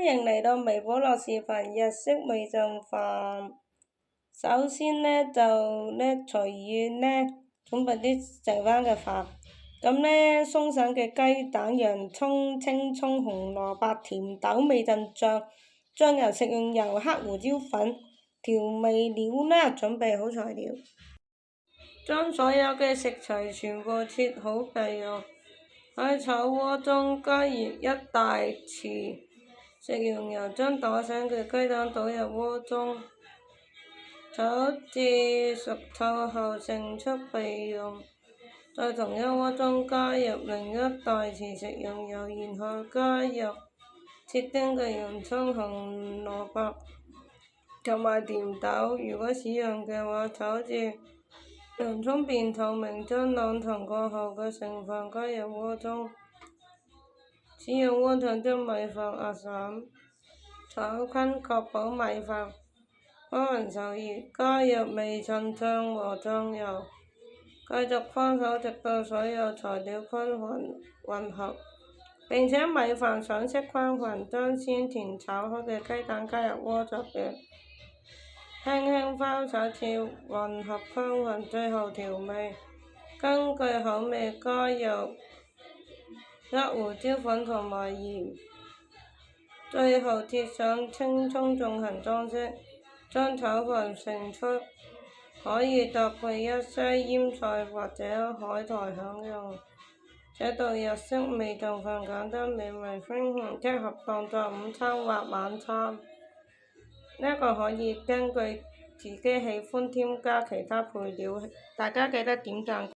迎嚟到微保樂視頻日式味噌飯。首先呢，就隨意準備啲剩翻嘅飯。咁呢，鬆散嘅雞蛋、洋葱、青葱、紅蘿蔔、甜豆、味噌醬、醬油、食用油、黑胡椒粉、調味料呢，準備好材料。將所有嘅食材全部切好備用。喺炒鍋中加熱1大匙食用油，將打散嘅雞蛋倒入鍋中，炒至熟透後盛出備用。在同一鍋中加入另1大匙食用油，然後加入切丁嘅洋葱、紅蘿蔔同埋甜豆。如果使用嘅話，炒至洋葱變透明，將冷凍過後嘅剩飯加入鍋中。使用鍋上將米飯壓散，炒均，確保米飯均勻受熱，加入味噌醬和醬油，繼續翻炒直到所有材料均勻混合，並且米飯上色均勻，將先前炒好嘅雞蛋加入鍋中，輕輕翻炒至混合均勻，最後調味，根據口味加入黑胡椒粉同埋鹽，最後貼上青葱進行裝飾，將炒飯盛出，可以搭配一些醃菜或者海苔享用。這道日式味噌飯簡單美味，非常適合當作午餐或晚餐。呢個可以根據自己喜歡添加其他配料，大家記得點讚。